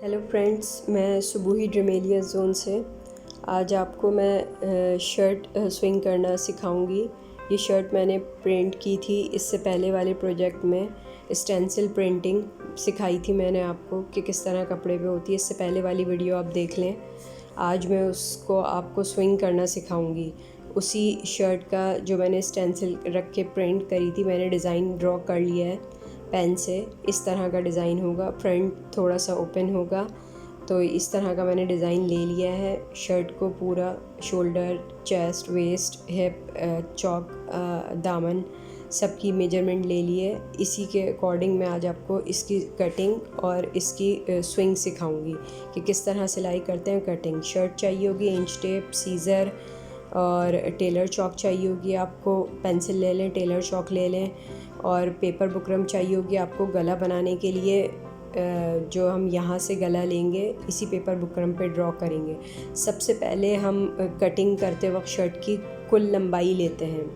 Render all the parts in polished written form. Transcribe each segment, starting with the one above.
Hello friends, मैं सुबुही ड्रीमेलिया zone से आज आपको मैं शर्ट स्विंग करना सिखाऊंगी। ये शर्ट मैंने प्रिंट की थी इससे पहले वाले प्रोजेक्ट में। स्टेंसिल प्रिंटिंग सिखाई थी मैंने आपको कि किस तरह कपड़े पे होती है। इससे पहले वाली वीडियो आप देख लें। आज मैं उसको आपको स्विंग करना सिखाऊंगी। उसी शर्ट का जो मैंने स्टेंसिल रख के प्रिंट करी थी, मैंने डिज़ाइन ड्रॉ कर लिया है पेन से। इस तरह का डिज़ाइन होगा, फ्रंट थोड़ा सा ओपन होगा, तो इस तरह का मैंने डिज़ाइन ले लिया है। शर्ट को पूरा शोल्डर, चेस्ट, वेस्ट, हिप, चौक, दामन सबकी मेजरमेंट ले लिए। इसी के अकॉर्डिंग मैं आज आपको इसकी कटिंग और इसकी स्विंग सिखाऊंगी कि किस तरह सिलाई करते हैं। कटिंग शर्ट चाहिए होगी, इंच टेप, सीज़र और टेलर चौक चाहिए होगी आपको। पेंसिल ले लें, टेलर चौक ले लें और पेपर बुकरम चाहिए होगी आपको गला बनाने के लिए। जो हम यहाँ से गला लेंगे इसी पेपर बुकरम पे ड्रॉ करेंगे। सबसे पहले हम कटिंग करते वक्त शर्ट की कुल लंबाई लेते हैं।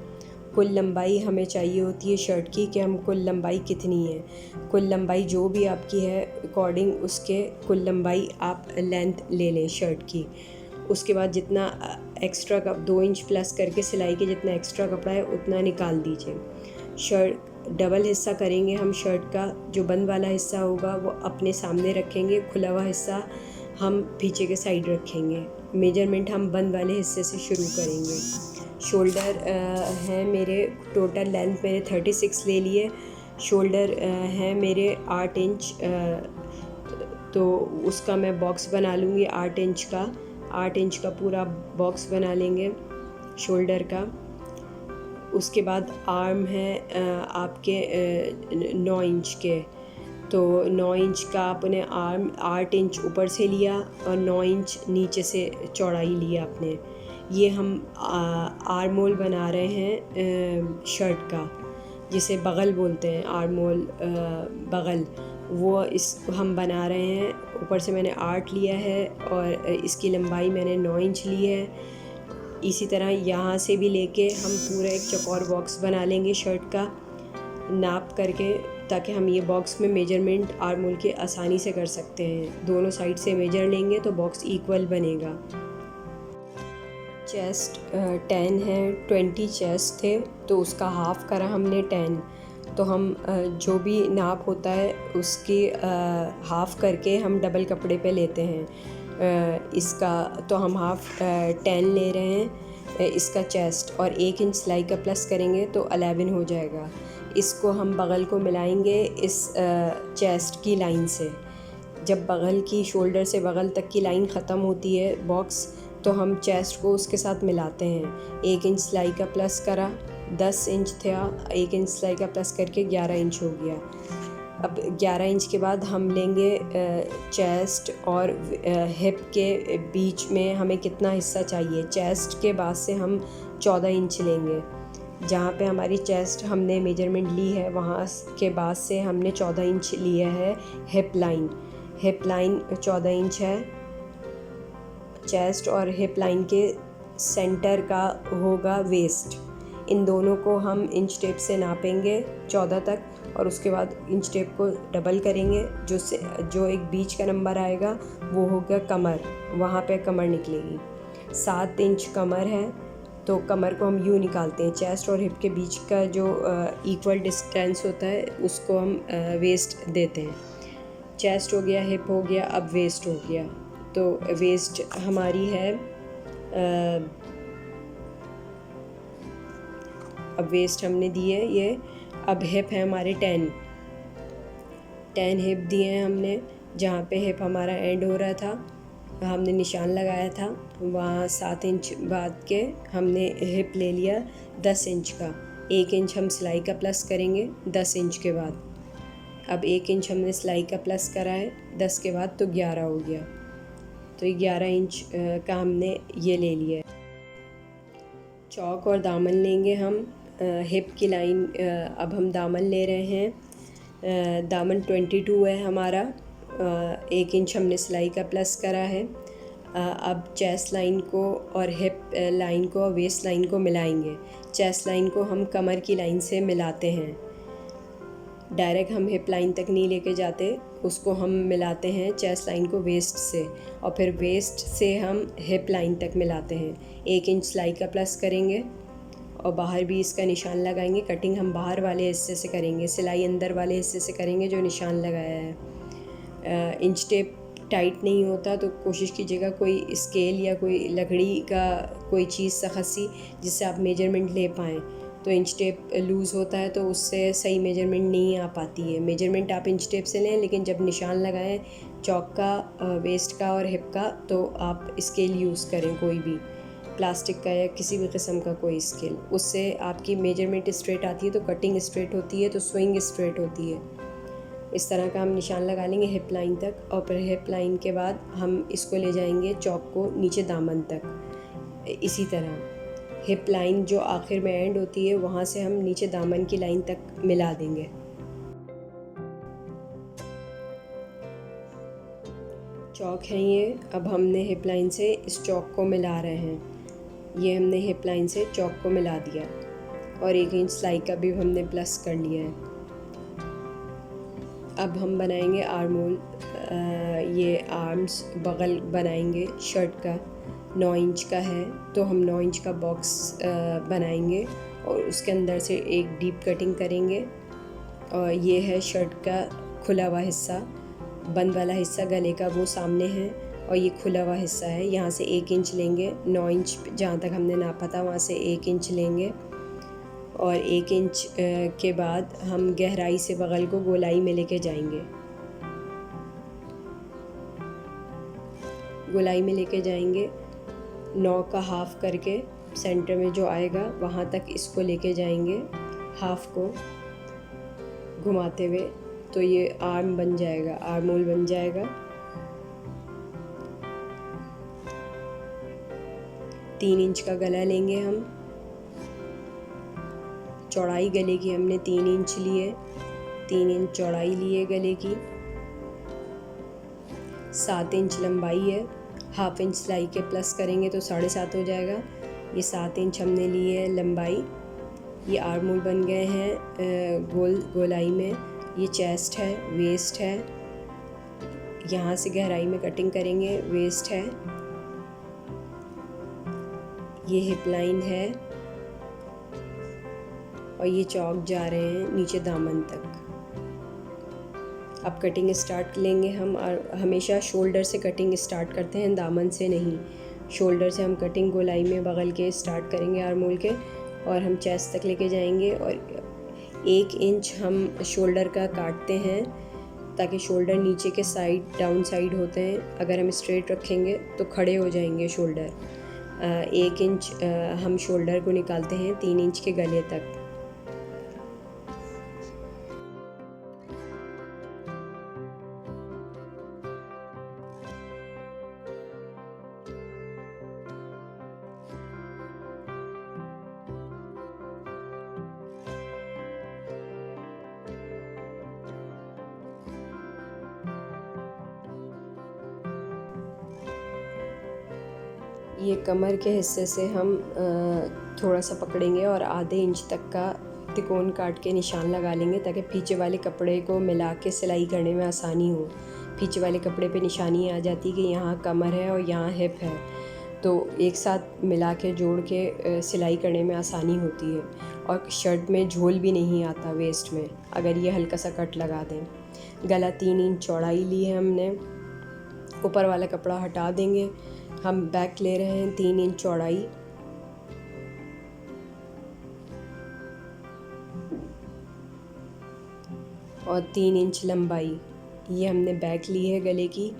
कुल लंबाई हमें चाहिए होती है शर्ट की कि हम कुल लंबाई कितनी है। कुल लंबाई जो भी आपकी है अकॉर्डिंग उसके कुल लंबाई आप लेंथ ले लें शर्ट की। उसके बाद जितना एक्स्ट्रा का 2 इंच प्लस करके सिलाई के जितना एक्स्ट्रा कपड़ा है उतना निकाल दीजिए। शर्ट डबल हिस्सा करेंगे हम। शर्ट का जो बंद वाला हिस्सा होगा वो अपने सामने रखेंगे, खुला हुआ हिस्सा हम पीछे के साइड रखेंगे। मेजरमेंट हम बंद वाले हिस्से से शुरू करेंगे। शोल्डर है मेरे, टोटल लेंथ मैंने 36 ले लिए। शोल्डर है मेरे 8 इंच, तो उसका मैं बॉक्स बना लूँगी 8 इंच का। 8 इंच का पूरा बॉक्स बना लेंगे शोल्डर का। उसके बाद आर्म है आपके 9 इंच के, तो 9 इंच का आपने आर्म 8 इंच ऊपर से लिया और 9 इंच नीचे से चौड़ाई लिया आपने। ये हम आर्म होल बना रहे हैं शर्ट का, जिसे बगल बोलते हैं। आर्म होल बगल वो इस हम बना रहे हैं। ऊपर से मैंने 8 लिया है और इसकी लंबाई मैंने 9 इंच ली है। इसी तरह यहाँ से भी लेके हम पूरा एक चौकोर बॉक्स बना लेंगे शर्ट का नाप करके, ताकि हम ये बॉक्स में मेजरमेंट आर्म होल के आसानी से कर सकते हैं। दोनों साइड से मेजर लेंगे तो बॉक्स इक्वल बनेगा। चेस्ट 10 है, 20 चेस्ट थे तो उसका हाफ़ करा हमने 10। तो हम जो भी नाप होता है उसकी हाफ़ करके हम डबल कपड़े पे लेते हैं। इसका तो हम हाफ़ 10 ले रहे हैं इसका चेस्ट, और 1 इंच सिलाई का प्लस करेंगे तो 11 हो जाएगा। इसको हम बगल को मिलाएंगे इस चेस्ट की लाइन से। जब बगल की शोल्डर से बगल तक की लाइन ख़त्म होती है बॉक्स, तो हम चेस्ट को उसके साथ मिलाते हैं। 1 इंच सिलाई का प्लस करा, 10 इंच था, 1 इंच सिलाई का प्लस करके 11 इंच हो गया। अब 11 इंच के बाद हम लेंगे चेस्ट और हिप के बीच में हमें कितना हिस्सा चाहिए। चेस्ट के बाद से हम 14 इंच लेंगे। जहाँ पे हमारी चेस्ट हमने मेजरमेंट ली है वहाँ के बाद से हमने 14 इंच लिया है hip line. Hip line 14 inch है। चेस्ट और हिप लाइन के सेंटर का होगा वेस्ट। इन दोनों को हम इंच टेप से नापेंगे 14 तक, और उसके बाद इंच टेप को डबल करेंगे। जो एक बीच का नंबर आएगा वो होगा कमर, वहाँ पे कमर निकलेगी। 7 इंच कमर है, तो कमर को हम यूँ निकालते हैं। चेस्ट और हिप के बीच का जो इक्वल डिस्टेंस होता है उसको हम वेस्ट देते हैं। चेस्ट हो गया, हिप हो गया, अब वेस्ट हो गया। तो वेस्ट हमारी है अब वेस्ट हमने दी है ये। अब हिप है हमारे 10 हिप दिए हैं हमने। जहाँ पे हिप हमारा एंड हो रहा था हमने निशान लगाया था, वहाँ 7 इंच बाद के हमने हिप ले लिया 10 इंच का। 1 इंच हम सिलाई का प्लस करेंगे 10 इंच के बाद। अब 1 इंच हमने सिलाई का प्लस करा है 10 के बाद, तो 11 हो गया। तो 11 इंच का हमने ये ले लिया है। चौक और दामन लेंगे हम। हिप की लाइन अब हम दामन ले रहे हैं। दामन 22 है हमारा। 1 इंच हमने सिलाई का प्लस करा है। अब चेस्ट लाइन को और हिप लाइन को और वेस्ट लाइन को मिलाएंगे। चेस्ट लाइन को हम कमर की लाइन से मिलाते हैं। डायरेक्ट हम हिप लाइन तक नहीं लेके जाते, उसको हम मिलाते हैं चेस्ट लाइन को वेस्ट से, और फिर वेस्ट से हम हिप लाइन तक मिलाते हैं। 1 इंच सिलाई का प्लस करेंगे और बाहर भी इसका निशान लगाएंगे। कटिंग हम बाहर वाले हिस्से से करेंगे, सिलाई अंदर वाले हिस्से से करेंगे जो निशान लगाया है। इंच टेप टाइट नहीं होता तो कोशिश कीजिएगा कोई स्केल या कोई लकड़ी का कोई चीज़ सखसी जिससे आप मेजरमेंट ले पाएँ। तो इंच टेप लूज़ होता है तो उससे सही मेजरमेंट नहीं आ पाती है। मेजरमेंट आप इंच टेप से लें, लेकिन जब निशान लगाएं चौक का, वेस्ट का और हिप का, तो आप स्केल यूज़ करें, कोई भी प्लास्टिक का या किसी भी किस्म का कोई स्केल। उससे आपकी मेजरमेंट स्ट्रेट आती है तो कटिंग स्ट्रेट होती है, तो स्विंग स्ट्रेट होती है। इस तरह का हम निशान लगा लेंगे हिप लाइन तक, और फिर हिप लाइन के बाद हम इसको ले जाएंगे चौक को नीचे दामन तक। इसी तरह हिप लाइन जो आखिर में एंड होती है वहाँ से हम नीचे दामन की लाइन तक मिला देंगे। चौक है ये, अब हमने हिप लाइन से इस चौक को मिला रहे हैं। ये हमने हिप लाइन से चौक को मिला दिया और 1 इंच सिलाई का भी हमने प्लस कर लिया है। अब हम बनाएंगे आर्म होल। ये आर्म्स बगल बनाएंगे शर्ट का, 9 इंच का है तो हम 9 इंच का बॉक्स बनाएंगे और उसके अंदर से एक डीप कटिंग करेंगे। और ये है शर्ट का खुला हुआ हिस्सा, बंद वाला हिस्सा गले का वो सामने है, और ये खुला हुआ हिस्सा है। यहाँ से 1 इंच लेंगे, 9 इंच जहाँ तक हमने नापा था वहाँ से 1 इंच लेंगे, और 1 इंच के बाद हम गहराई से बगल को गोलाई में लेके जाएंगे। गोलाई में लेके जाएंगे 9 का हाफ करके सेंटर में जो आएगा वहाँ तक इसको लेके जाएंगे, हाफ को घुमाते हुए, तो ये आर्म बन जाएगा, आर्म होल बन जाएगा। 3 इंच का गला लेंगे हम। चौड़ाई गले की हमने 3 इंच लिए, 3 इंच चौड़ाई लिए गले की। 7 इंच लंबाई है, हाफ इंच सिलाई के प्लस करेंगे तो 7.5 हो जाएगा। ये 7 इंच हमने लिए है लंबाई। ये आर्म होल बन गए हैं गोलाई में। ये चेस्ट है, वेस्ट है, यहाँ से गहराई में कटिंग करेंगे, वेस्ट है। ये हिप लाइन है और ये चौक जा रहे हैं नीचे दामन तक। अब कटिंग स्टार्ट लेंगे हम, और हमेशा शोल्डर से कटिंग स्टार्ट करते हैं, दामन से नहीं। शोल्डर से हम कटिंग गोलाई में बगल के स्टार्ट करेंगे आर्म होल के, और हम चेस्ट तक लेके जाएंगे। और 1 इंच हम शोल्डर का काटते हैं ताकि शोल्डर नीचे के साइड डाउन साइड होते हैं, अगर हम स्ट्रेट रखेंगे तो खड़े हो जाएंगे शोल्डर। 1 इंच हम शोल्डर को निकालते हैं 3 इंच के गले तक। ये कमर के हिस्से से हम थोड़ा सा पकड़ेंगे और आधे इंच तक का तिकोन काट के निशान लगा लेंगे ताकि पीछे वाले कपड़े को मिला के सिलाई करने में आसानी हो। पीछे वाले कपड़े पे निशानी आ जाती कि यहाँ कमर है और यहाँ हिप है, तो एक साथ मिला के जोड़ के सिलाई करने में आसानी होती है। और शर्ट में झोल भी नहीं आता वेस्ट में अगर ये हल्का सा कट लगा दें। गला 3 इंच चौड़ाई ली है हमने, ऊपर वाला कपड़ा हटा देंगे। हम बैक ले रहे हैं 3 इंच चौड़ाई, और 3 इंच लंबाई। ये हमने बैक ली है गले की,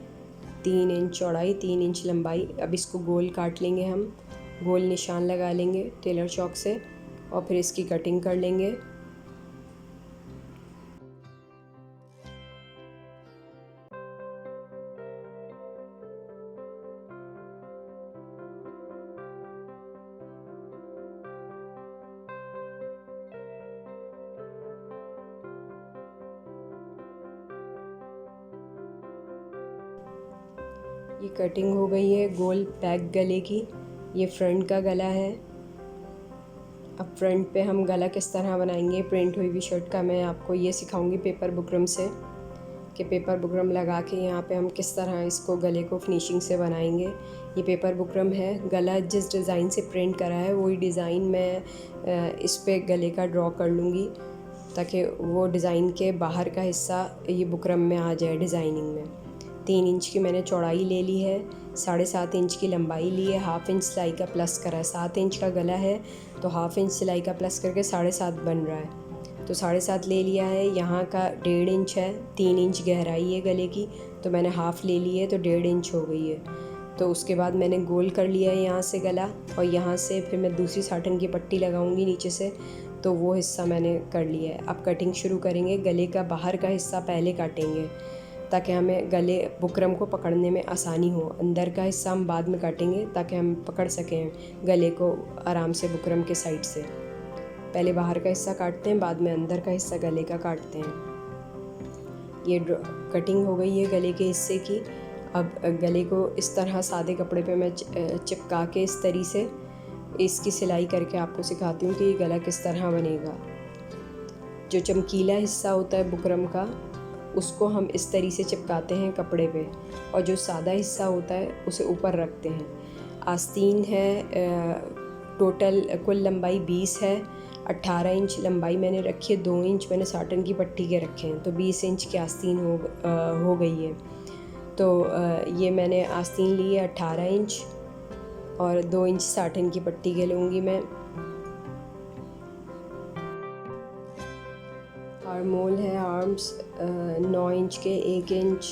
3 इंच चौड़ाई, 3 इंच लंबाई। अब इसको गोल काट लेंगे हम, गोल निशान लगा लेंगे टेलर चौक से, और फिर इसकी कटिंग कर लेंगे। ये कटिंग हो गई है गोल बैक गले की। ये फ्रंट का गला है। अब फ्रंट पे हम गला किस तरह बनाएंगे प्रिंट हुई हुई शर्ट का मैं आपको ये सिखाऊंगी पेपर बुकरम से, कि पेपर बुकरम लगा के यहाँ पे हम किस तरह इसको गले को फिनिशिंग से बनाएंगे। ये पेपर बुकरम है, गला जिस डिज़ाइन से प्रिंट करा है वही डिज़ाइन मैं इस पे गले का ड्रॉ कर लूँगी, ताकि वो डिज़ाइन के बाहर का हिस्सा ये बुकरम में आ जाए डिज़ाइनिंग में। 3 इंच की मैंने चौड़ाई ले ली है, 7.5 इंच की लंबाई ली है, हाफ़ इंच सिलाई का प्लस करा है। 7 इंच का गला है तो हाफ़ इंच सिलाई का प्लस करके 7.5 बन रहा है, तो 7.5 ले लिया है। यहाँ का 1.5 इंच है, 3 इंच गहराई है गले की, तो मैंने हाफ़ ले ली है तो 1.5 इंच हो गई है। तो उसके बाद मैंने गोल कर लिया है यहाँ से गला, और यहाँ से फिर मैं दूसरी साटन की पट्टी लगाऊंगी नीचे से, तो वो हिस्सा मैंने कर लिया है। अब कटिंग शुरू करेंगे। गले का बाहर का हिस्सा पहले काटेंगे ताकि हमें गले बुकरम को पकड़ने में आसानी हो। अंदर का हिस्सा हम बाद में काटेंगे ताकि हम पकड़ सकें गले को आराम से बुकरम के साइड से। पहले बाहर का हिस्सा काटते हैं, बाद में अंदर का हिस्सा गले का काटते हैं। ये कटिंग हो गई है गले के हिस्से की। अब गले को इस तरह सादे कपड़े पे मैं चिपका के इस तरीके से इसकी सिलाई करके आपको सिखाती हूँ कि ये गला किस तरह बनेगा। जो चमकीला हिस्सा होता है बुकरम का उसको हम इस तरीके से चिपकाते हैं कपड़े पे, और जो सादा हिस्सा होता है उसे ऊपर रखते हैं। आस्तीन है, टोटल कुल लंबाई 20 है। 18 इंच लंबाई मैंने रखी है, 2 इंच मैंने साटन की पट्टी के रखे हैं, तो 20 इंच की आस्तीन हो गई है। तो ये मैंने आस्तीन ली है 18 इंच, और 2 इंच साटन की पट्टी के लूँगी मैं। आर्मोल है, आर्म्स 9 इंच के, 1 इंच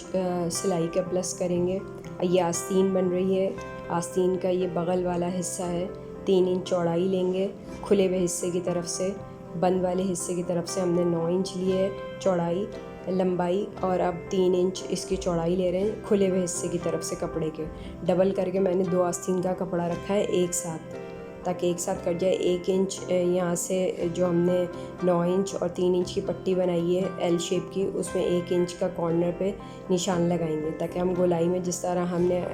सिलाई का प्लस करेंगे। ये आस्तीन बन रही है। आस्तीन का ये बगल वाला हिस्सा है, 3 इंच चौड़ाई लेंगे खुले हुए हिस्से की तरफ से। बंद वाले हिस्से की तरफ से हमने 9 इंच लिए है चौड़ाई लंबाई, और अब 3 इंच इसकी चौड़ाई ले रहे हैं खुले हुए हिस्से की तरफ से कपड़े के। डबल करके मैंने 2 आस्तीन का कपड़ा रखा है एक साथ, ताकि एक साथ कट जाए। 1 इंच यहाँ से जो हमने 9 इंच और 3 इंच की पट्टी बनाई है एल शेप की, उसमें 1 इंच का कॉर्नर पे निशान लगाएंगे, ताकि हम गोलाई में जिस तरह हमने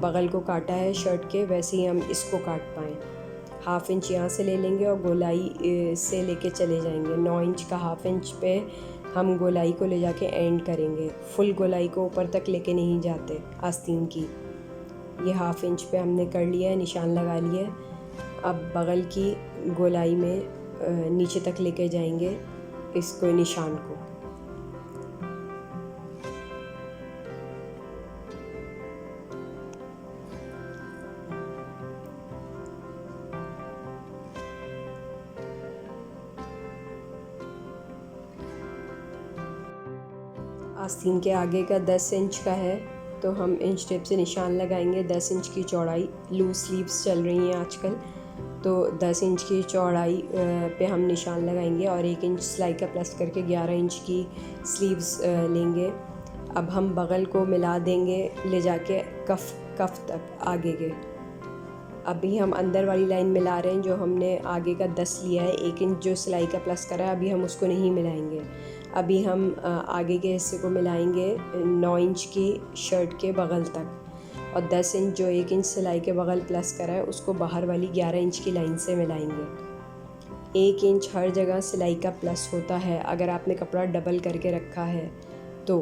बगल को काटा है शर्ट के वैसे ही हम इसको काट पाएँ। हाफ़ इंच यहाँ से ले लेंगे और गोलाई से लेके चले जाएंगे। 9 इंच का हाफ़ इंच पे हम गोलाई को ले जाके एंड करेंगे। फुल गोलाई को ऊपर तक लेके नहीं जाते आस्तीन की। ये हाफ़ इंच पे हमने कर लिया है, निशान लगा लिया है। अब बगल की गोलाई में नीचे तक लेके जाएंगे इसको, निशान को। आस्तीन के आगे का 10 इंच का है, तो हम इंच टेप से निशान लगाएंगे। 10 इंच की चौड़ाई, लूज स्लीव्स चल रही हैं आजकल, तो 10 इंच की चौड़ाई पे हम निशान लगाएंगे, और 1 इंच सिलाई का प्लस करके 11 इंच की स्लीव्स लेंगे। अब हम बगल को मिला देंगे ले जाके कफ तक आगे के। अभी हम अंदर वाली लाइन मिला रहे हैं, जो हमने आगे का 10 लिया है, 1 इंच जो सिलाई का प्लस करा है, अभी हम उसको नहीं मिलाएंगे। अभी हम आगे के हिस्से को मिलाएंगे 9 इंच की शर्ट के बगल तक, और 10 इंच जो 1 इंच सिलाई के बगल प्लस करा है उसको बाहर वाली 11 इंच की लाइन से मिलाएंगे। 1 इंच हर जगह सिलाई का प्लस होता है अगर आपने कपड़ा डबल करके रखा है तो,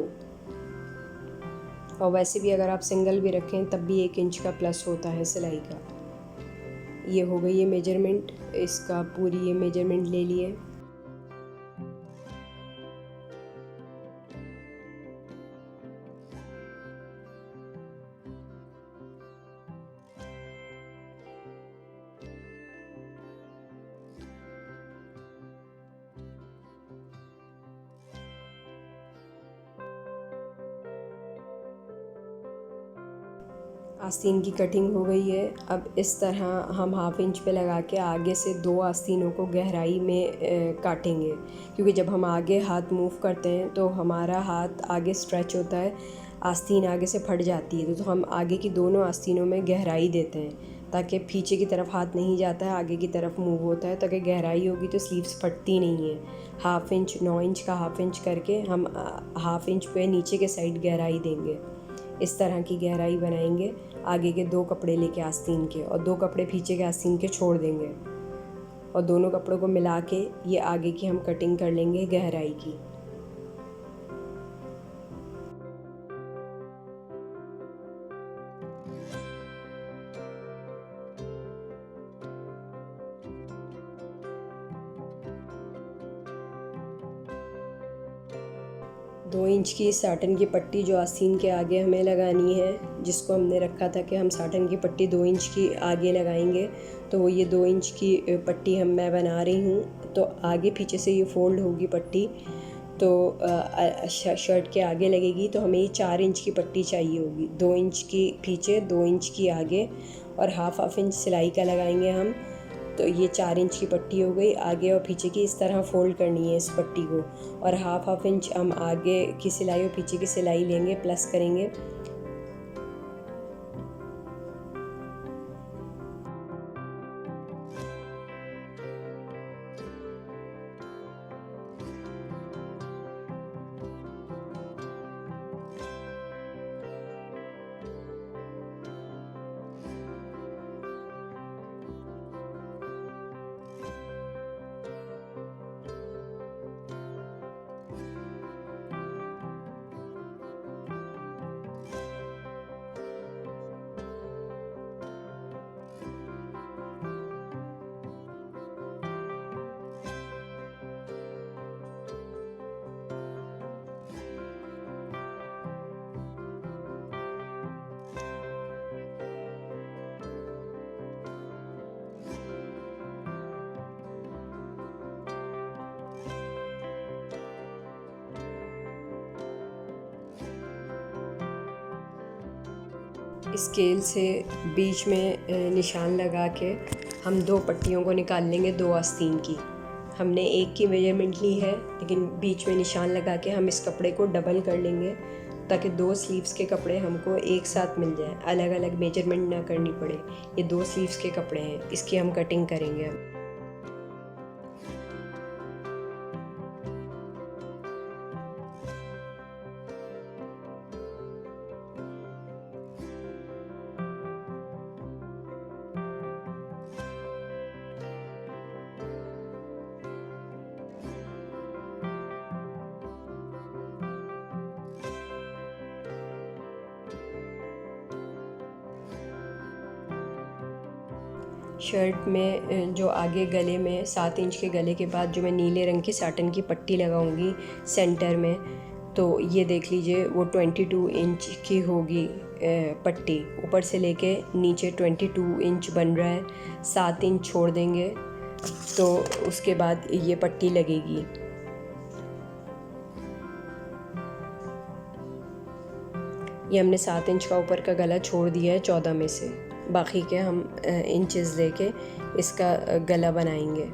और वैसे भी अगर आप सिंगल भी रखें तब भी 1 इंच का प्लस होता है सिलाई का। ये हो गई है मेजरमेंट, इसका पूरी ये मेजरमेंट ले लिए। आस्तीन की कटिंग हो गई है। अब इस तरह हम हाफ़ इंच पे लगा के आगे से 2 आस्तीनों को गहराई में काटेंगे, क्योंकि जब हम आगे हाथ मूव करते हैं तो हमारा हाथ आगे स्ट्रेच होता है, आस्तीन आगे से फट जाती है, तो हम आगे की दोनों आस्तीनों में गहराई देते हैं ताकि पीछे की तरफ हाथ नहीं जाता है, आगे की तरफ मूव होता है, ताकि गहराई होगी तो स्लीव्स फटती नहीं है। हाफ़ इंच, 9 इंच का हाफ़ इंच करके हम हाफ़ इंच पे नीचे के साइड गहराई देंगे। इस तरह की गहराई बनाएंगे आगे के 2 कपड़े लेके आस्तीन के, और 2 कपड़े पीछे के आस्तीन के छोड़ देंगे। और दोनों कपड़ों को मिला के ये आगे की हम कटिंग कर लेंगे गहराई की। दो इंच की साटन की पट्टी जो आस्तीन के आगे हमें लगानी है, जिसको हमने रखा था कि हम साटन की पट्टी 2 इंच की आगे लगाएंगे, तो वो ये 2 इंच की पट्टी मैं बना रही हूँ। तो आगे पीछे से ये फोल्ड होगी पट्टी, तो शर्ट के आगे लगेगी। तो हमें ये 4 इंच की पट्टी चाहिए होगी, 2 इंच की पीछे 2 इंच की आगे और हाफ इंच सिलाई का लगाएंगे हम। तो ये 4 इंच की पट्टी हो गई। आगे और पीछे की इस तरह फोल्ड करनी है इस पट्टी को, और हाफ इंच हम आगे की सिलाई और पीछे की सिलाई लेंगे, प्लस करेंगे। स्केल से बीच में निशान लगा के हम 2 पट्टियों को निकाल लेंगे, 2 आस्तीन की। हमने एक की मेजरमेंट ली है, लेकिन बीच में निशान लगा के हम इस कपड़े को डबल कर लेंगे, ताकि 2 स्लीव्स के कपड़े हमको एक साथ मिल जाए, अलग अलग मेजरमेंट ना करनी पड़े। ये 2 स्लीव्स के कपड़े हैं, इसकी हम कटिंग करेंगे अब। शर्ट में जो आगे गले में 7 इंच के गले के बाद जो मैं नीले रंग की साटन की पट्टी लगाऊंगी सेंटर में, तो ये देख लीजिए वो 22 इंच की होगी पट्टी। ऊपर से लेके नीचे 22 इंच बन रहा है, 7 इंच छोड़ देंगे तो उसके बाद ये पट्टी लगेगी। ये हमने 7 इंच का ऊपर का गला छोड़ दिया है 14 में से, बाकी के हम इंचेस लेके इसका गला बनाएंगे।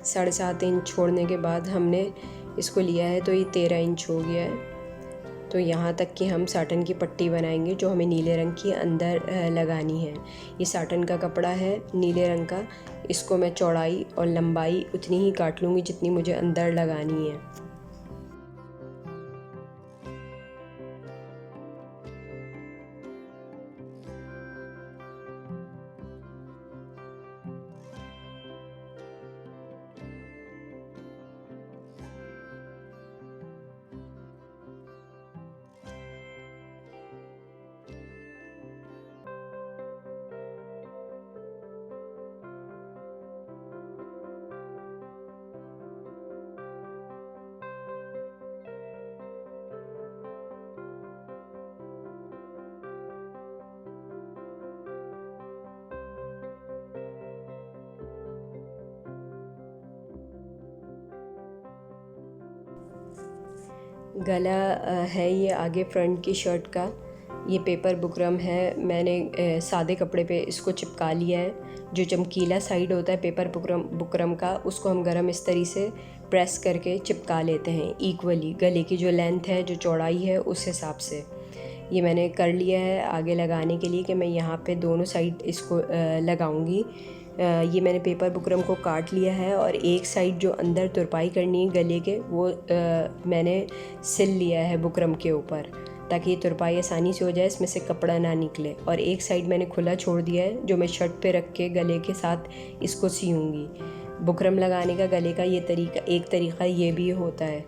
साढ़े 7 इंच छोड़ने के बाद हमने इसको लिया है, तो ये 13 इंच हो गया है। तो यहाँ तक कि हम साटन की पट्टी बनाएंगे जो हमें नीले रंग की अंदर लगानी है। ये साटन का कपड़ा है नीले रंग का, इसको मैं चौड़ाई और लंबाई उतनी ही काट लूँगी जितनी मुझे अंदर लगानी है। गला है ये आगे फ्रंट की शर्ट का, ये पेपर बुकरम है। मैंने सादे कपड़े पे इसको चिपका लिया है। जो चमकीला साइड होता है पेपर बुकरम का, उसको हम गरम इस तरीके से प्रेस करके चिपका लेते हैं इक्वली, गले की जो लेंथ है, जो चौड़ाई है, उस हिसाब से। ये मैंने कर लिया है आगे लगाने के लिए कि मैं यहाँ पे दोनों साइड इसको लगाऊंगी। ये मैंने पेपर बुकरम को काट लिया है और एक साइड जो अंदर तुरपाई करनी है गले के, वो मैंने सिल लिया है बुकरम के ऊपर। ताकि ये तुरपाई आसानी से हो जाए, इसमें से कपड़ा ना निकले। और एक साइड मैंने खुला छोड़ दिया है जो मैं शर्ट पे रख के गले के साथ इसको सीऊँगी। बुकरम लगाने का गले का ये एक तरीका ये भी होता है,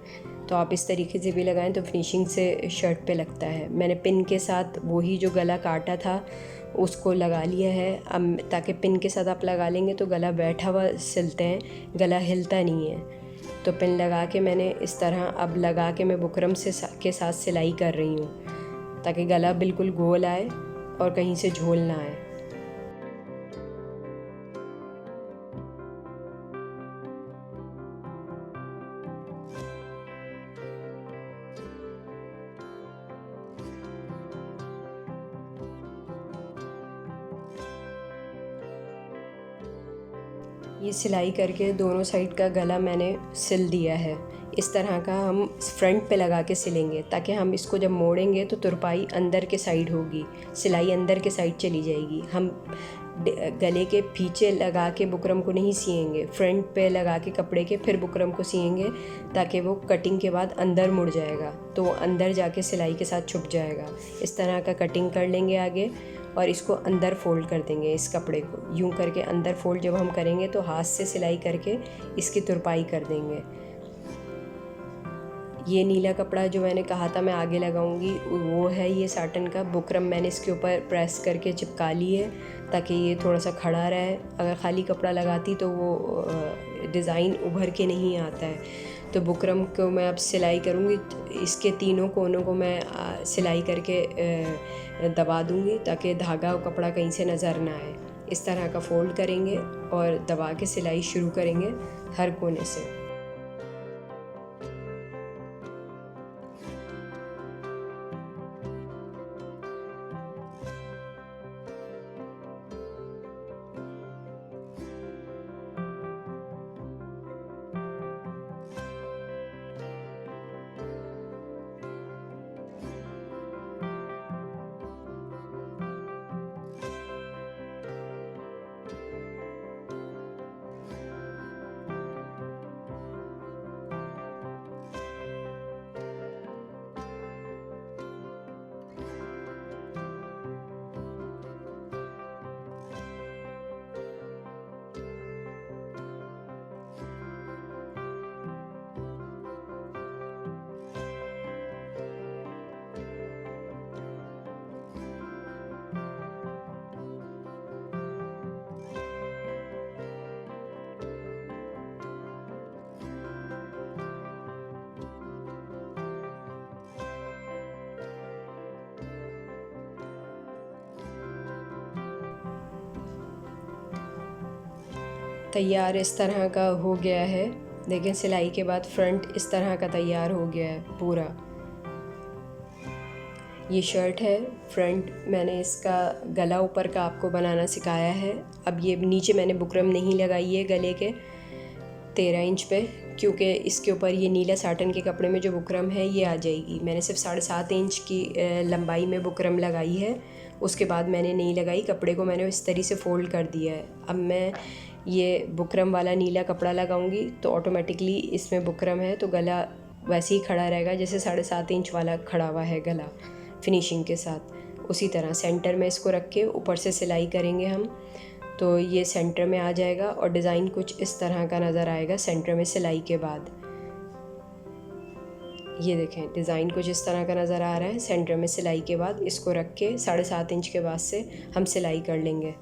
तो आप इस तरीके से भी लगाएं तो फिनिशिंग से शर्ट पे लगता है। मैंने पिन के साथ वही जो गला काटा था उसको लगा लिया है। अब ताकि पिन के साथ आप लगा लेंगे तो गला बैठा हुआ सिलते हैं, गला हिलता नहीं है। तो पिन लगा के मैंने इस तरह अब लगा के मैं बुकरम के साथ सिलाई कर रही हूँ ताकि गला बिल्कुल गोल आए और कहीं से झोल ना आए। ये सिलाई करके दोनों साइड का गला मैंने सिल दिया है। इस तरह का हम फ्रंट पे लगा के सिलेंगे ताकि हम इसको जब मोड़ेंगे तो तुरपाई अंदर के साइड होगी, सिलाई अंदर के साइड चली जाएगी। हम गले के पीछे लगा के बुकरम को नहीं सिएंगे, फ्रंट पे लगा के कपड़े के फिर बुकरम को सिएंगे ताकि वो कटिंग के बाद अंदर मुड़ जाएगा, तो वो अंदर जाके सिलाई के साथ छुप जाएगा। इस तरह का कटिंग कर लेंगे आगे और इसको अंदर फ़ोल्ड कर देंगे। इस कपड़े को यूं करके अंदर फ़ोल्ड जब हम करेंगे तो हाथ से सिलाई करके इसकी तुरपाई कर देंगे। ये नीला कपड़ा जो मैंने कहा था मैं आगे लगाऊंगी वो है ये साटन का। बुकरम मैंने इसके ऊपर प्रेस करके चिपका ली है ताकि ये थोड़ा सा खड़ा रहे। अगर खाली कपड़ा लगाती तो वो डिज़ाइन उभर के नहीं आता है। तो बुकरम को मैं अब सिलाई करूँगी, इसके तीनों कोनों को मैं सिलाई करके दबा दूँगी ताकि धागा और कपड़ा कहीं से नज़र ना आए। इस तरह का फ़ोल्ड करेंगे और दबा के सिलाई शुरू करेंगे हर कोने से। तैयार इस तरह का हो गया है। देखें सिलाई के बाद फ्रंट इस तरह का तैयार हो गया है पूरा। ये शर्ट है, फ्रंट मैंने इसका गला ऊपर का आपको बनाना सिखाया है। अब ये नीचे मैंने बुकरम नहीं लगाई है गले के 13 इंच पे, क्योंकि इसके ऊपर ये नीला साटन के कपड़े में जो बुकरम है ये आ जाएगी। मैंने सिर्फ 7.5 इंच की लंबाई में बुकरम लगाई है, उसके बाद मैंने नहीं लगाई। कपड़े को मैंने इस तरीके से फ़ोल्ड कर दिया है। अब मैं ये बुकरम वाला नीला कपड़ा लगाऊंगी तो ऑटोमेटिकली इसमें बुकरम है तो गला वैसे ही खड़ा रहेगा जैसे 7.5 इंच वाला खड़ा हुआ है गला फिनिशिंग के साथ। उसी तरह सेंटर में इसको रख के ऊपर से सिलाई करेंगे हम तो ये सेंटर में आ जाएगा और डिज़ाइन कुछ इस तरह का नज़र आएगा सेंटर में सिलाई के बाद। ये देखें डिज़ाइन कुछ इस तरह का नज़र आ रहा है सेंटर में सिलाई के बाद। इसको रख के 7.5 इंच के बाद से हम सिलाई कर लेंगे।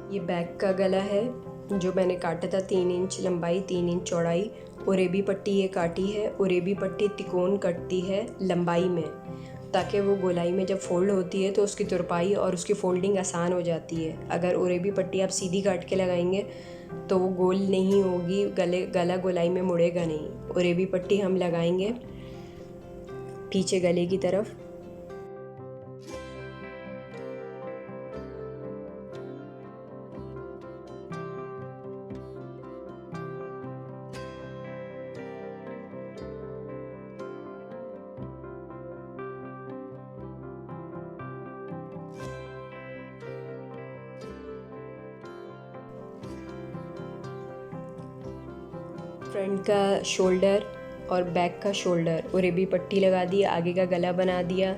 ये बैक का गला है जो मैंने काटा था 3 इंच लंबाई 3 इंच चौड़ाई। उरेबी पट्टी ये काटी है। उरेबी पट्टी तिकोन कटती है लंबाई में ताकि वो गोलाई में जब फोल्ड होती है तो उसकी तुरपाई और उसकी फोल्डिंग आसान हो जाती है। अगर उरेबी पट्टी आप सीधी काट के लगाएंगे तो वो गोल नहीं होगी, गला गोलाई में मुड़ेगा नहीं। उरेबी पट्टी हम लगाएंगे पीछे गले की तरफ। फ्रंट का शोल्डर और बैक का शोल्डर उरेबी पट्टी लगा दी, आगे का गला बना दिया,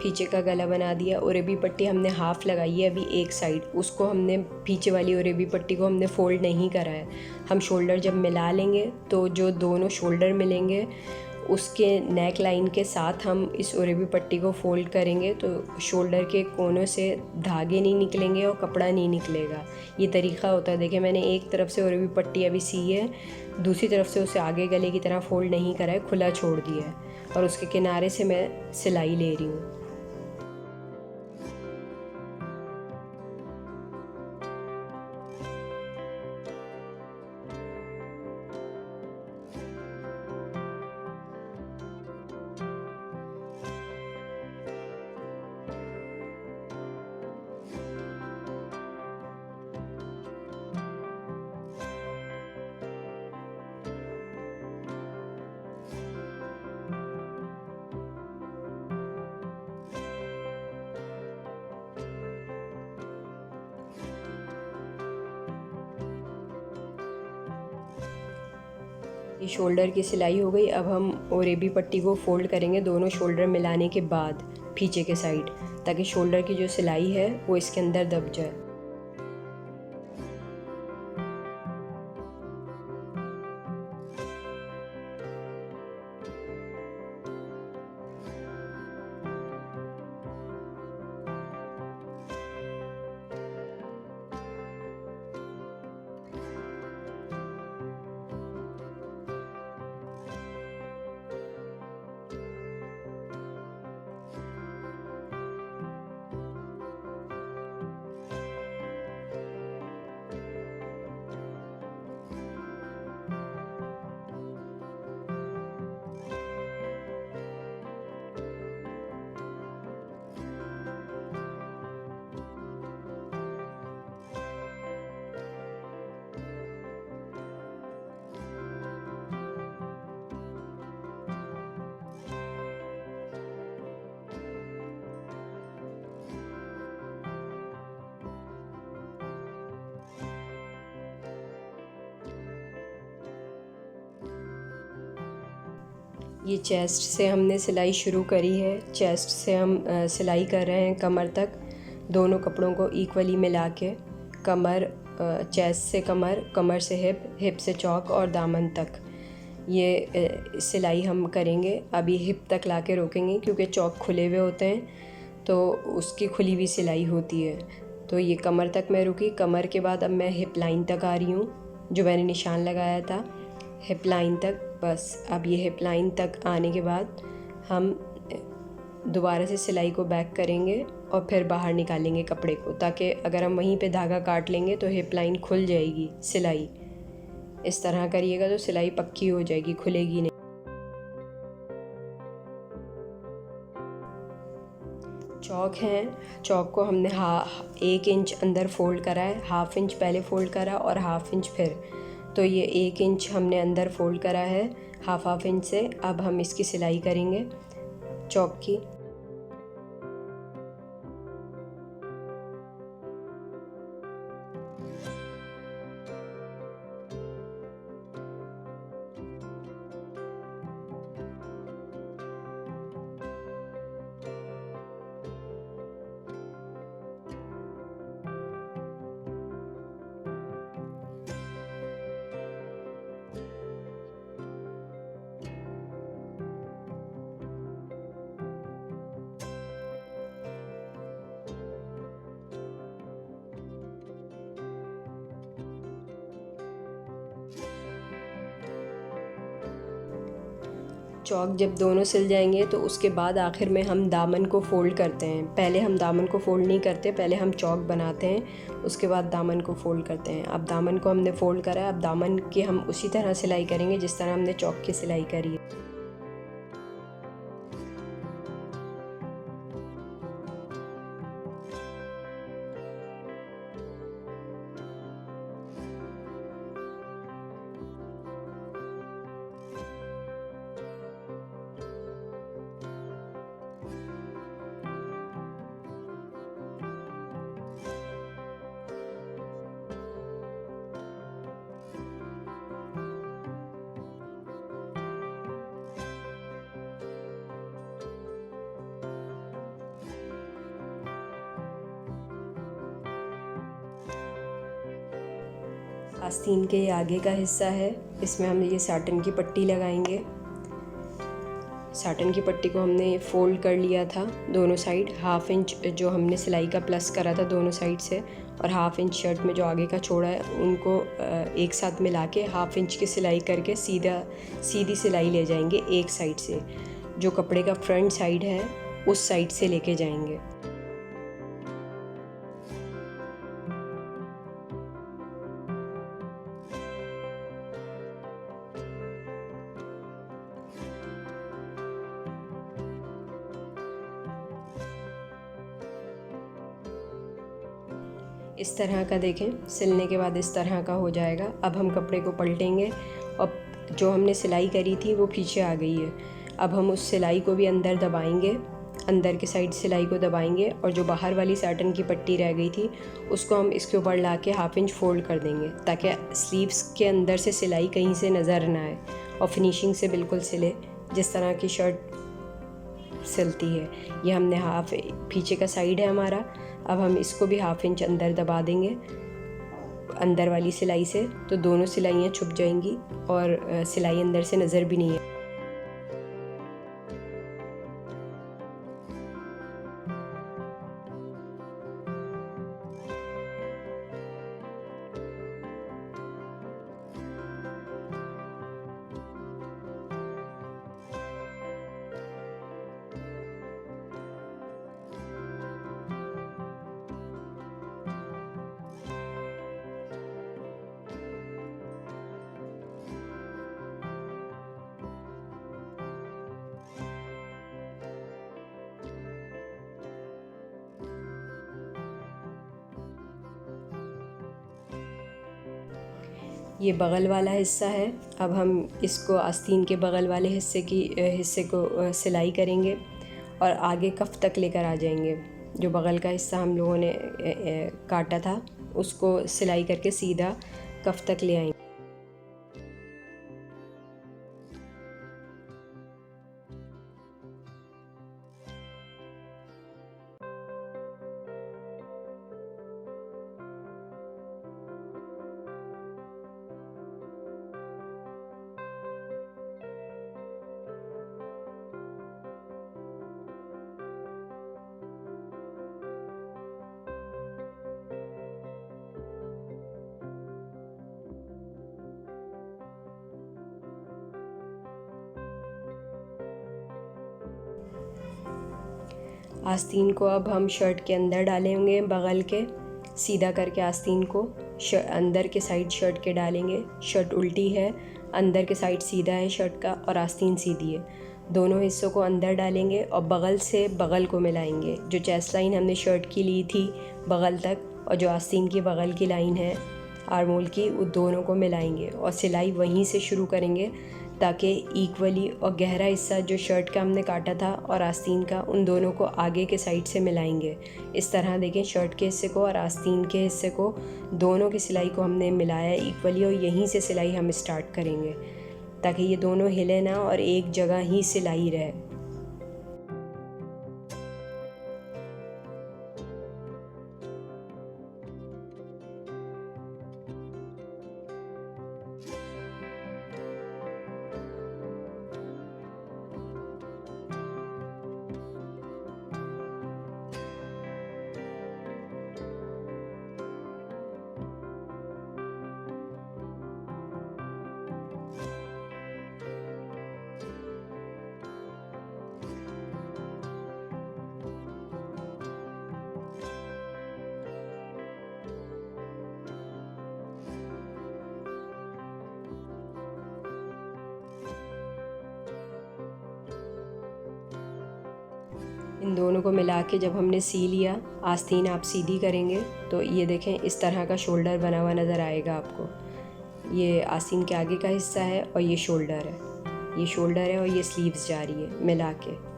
पीछे का गला बना दिया। उरेबी पट्टी हमने हाफ़ लगाई है अभी एक साइड, उसको हमने पीछे वाली उरेबी पट्टी को हमने फ़ोल्ड नहीं करा है। हम शोल्डर जब मिला लेंगे तो जो दोनों शोल्डर मिलेंगे उसके नेक लाइन के साथ हम इस उरेबी पट्टी को फ़ोल्ड करेंगे तो शोल्डर के कोनों से धागे नहीं निकलेंगे और कपड़ा नहीं निकलेगा। ये तरीक़ा होता है। देखिए मैंने एक तरफ से उरेबी पट्टी अभी सी है, दूसरी तरफ से उसे आगे गले की तरह फ़ोल्ड नहीं करा है, खुला छोड़ दिया है और उसके किनारे से मैं सिलाई ले रही हूँ। ये शोल्डर की सिलाई हो गई। अब हम उरेबी पट्टी को फ़ोल्ड करेंगे दोनों शोल्डर मिलाने के बाद पीछे के साइड, ताकि शोल्डर की जो सिलाई है वो इसके अंदर दब जाए। ये चेस्ट से हमने सिलाई शुरू करी है। चेस्ट से हम सिलाई कर रहे हैं कमर तक, दोनों कपड़ों को इक्वली मिला के। कमर, चेस्ट से कमर, कमर से हिप, हिप से चौक और दामन तक ये सिलाई हम करेंगे। अभी हिप तक ला के रोकेंगे क्योंकि चौक खुले हुए होते हैं तो उसकी खुली हुई सिलाई होती है। तो ये कमर तक मैं रुकी। कमर के बाद अब मैं हिप लाइन तक आ रही हूँ, जो मैंने निशान लगाया था हिप लाइन तक। बस अब ये हिप लाइन तक आने के बाद हम दोबारा से सिलाई को बैक करेंगे और फिर बाहर निकालेंगे कपड़े को, ताकि अगर हम वहीं पे धागा काट लेंगे तो हिप लाइन खुल जाएगी सिलाई। इस तरह करिएगा तो सिलाई पक्की हो जाएगी, खुलेगी नहीं। चौक हैं, चौक को हमने 1 इंच अंदर फ़ोल्ड करा है, 1/2 इंच पहले फ़ोल्ड करा और 1/2 इंच फिर। तो ये 1 इंच हमने अंदर फ़ोल्ड करा है 1/2 इंच से। अब हम इसकी सिलाई करेंगे चौक की। चौक जब दोनों सिल जाएंगे तो उसके बाद आखिर में हम दामन को फ़ोल्ड करते हैं। पहले हम दामन को फ़ोल्ड नहीं करते, पहले हम चौक बनाते हैं, उसके बाद दामन को फ़ोल्ड करते हैं। अब दामन को हमने फ़ोल्ड करा है, अब दामन की हम उसी तरह सिलाई करेंगे जिस तरह हमने चौक की सिलाई करी है। आस्तीन के आगे का हिस्सा है, इसमें हम ये साटन की पट्टी लगाएंगे। साटन की पट्टी को हमने फोल्ड कर लिया था दोनों साइड, 1/2 इंच जो हमने सिलाई का प्लस करा था दोनों साइड से, और 1/2 इंच शर्ट में जो आगे का छोड़ा है उनको एक साथ मिला के 1/2 इंच की सिलाई करके सीधी सिलाई ले जाएंगे एक साइड से। जो कपड़े का फ्रंट साइड है उस साइड से लेके जाएंगे। इस तरह का देखें, सिलने के बाद इस तरह का हो जाएगा। अब हम कपड़े को पलटेंगे और जो हमने सिलाई करी थी वो पीछे आ गई है। अब हम उस सिलाई को भी अंदर दबाएंगे, अंदर के साइड सिलाई को दबाएंगे, और जो बाहर वाली साटन की पट्टी रह गई थी उसको हम इसके ऊपर ला के 1/2 इंच फोल्ड कर देंगे, ताकि स्लीव्स के अंदर से सिलाई कहीं से नज़र ना आए और फिनिशिंग से बिल्कुल सिले जिस तरह की शर्ट सिलती है। ये हमने पीछे का साइड है हमारा। अब हम इसको भी 1/2 इंच अंदर दबा देंगे अंदर वाली सिलाई से, तो दोनों सिलाइयाँ छुप जाएंगी और सिलाई अंदर से नज़र भी नहीं है। ये बगल वाला हिस्सा है। अब हम इसको आस्तीन के बगल वाले हिस्से को सिलाई करेंगे और आगे कफ तक लेकर आ जाएंगे। जो बगल का हिस्सा हम लोगों ने काटा था उसको सिलाई करके सीधा कफ तक ले आएंगे। आस्तीन को अब हम शर्ट के अंदर डालेंगे, बगल के सीधा करके आस्तीन को अंदर के साइड शर्ट के डालेंगे। शर्ट उल्टी है, अंदर के साइड सीधा है शर्ट का और आस्तीन सीधी है। दोनों हिस्सों को अंदर डालेंगे और बगल से बगल को मिलाएंगे। जो चेस्ट लाइन हमने शर्ट की ली थी बगल तक और जो आस्तीन की बगल की लाइन है आर्मोल की, वो दोनों को मिलाएंगे और सिलाई वहीं से शुरू करेंगे ताकि इक्वली और गहरा हिस्सा जो शर्ट का हमने काटा था और आस्तीन का, उन दोनों को आगे के साइड से मिलाएंगे। इस तरह देखें, शर्ट के हिस्से को और आस्तीन के हिस्से को, दोनों की सिलाई को हमने मिलाया इक्वली और यहीं से सिलाई हम स्टार्ट करेंगे ताकि ये दोनों हिले ना और एक जगह ही सिलाई रहे। इन दोनों को मिला के जब हमने सी लिया, आस्तीन आप सीधी करेंगे तो ये देखें इस तरह का शोल्डर बना हुआ नज़र आएगा आपको। ये आस्तीन के आगे का हिस्सा है और ये शोल्डर है, ये शोल्डर है और ये स्लीव्स जा रही है मिला के।